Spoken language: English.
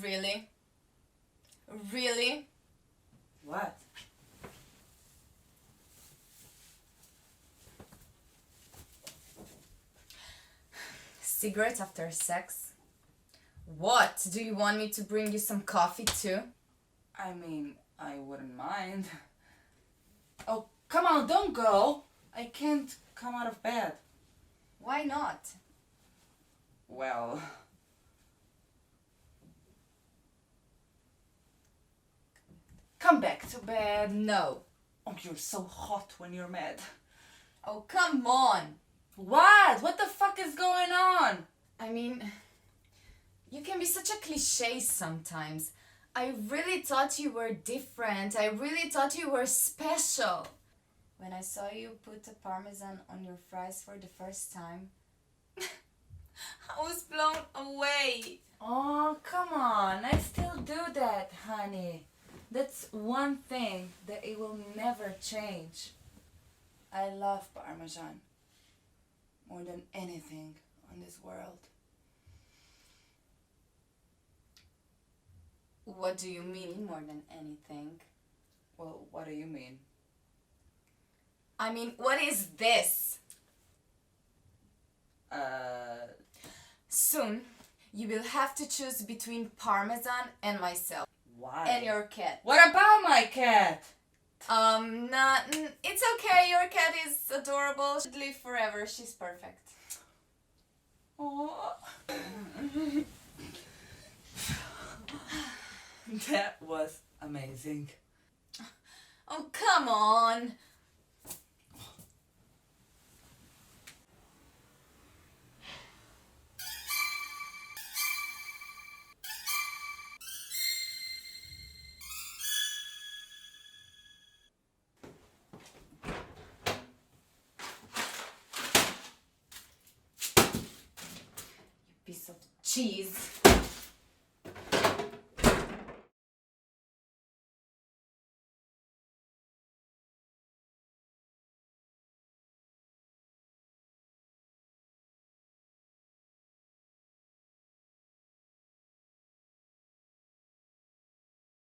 Really? Really? What? Cigarette after sex? What? Do you want me to bring you some coffee too? I mean, I wouldn't mind. Oh, come on, don't go! I can't come out of bed. Why not? Well... Come back to bed. No. Oh, you're so hot when you're mad. Oh, come on. What? What the fuck is going on? I mean, you can be such a cliche sometimes. I really thought you were different. I really thought you were special. When I saw you put the Parmesan on your fries for the first time, I was blown away. Oh, come on. I still do that, honey. That's one thing that it will never change. I love Parmesan more than anything on this world. What do you mean more than anything? Well, what do you mean? I mean, what is this? Soon, you will have to choose between Parmesan and myself. Why? And your cat. What about my cat? It's okay, your cat is adorable. She should live forever, she's perfect. Oh. That was amazing. Oh, come on. You piece of cheese.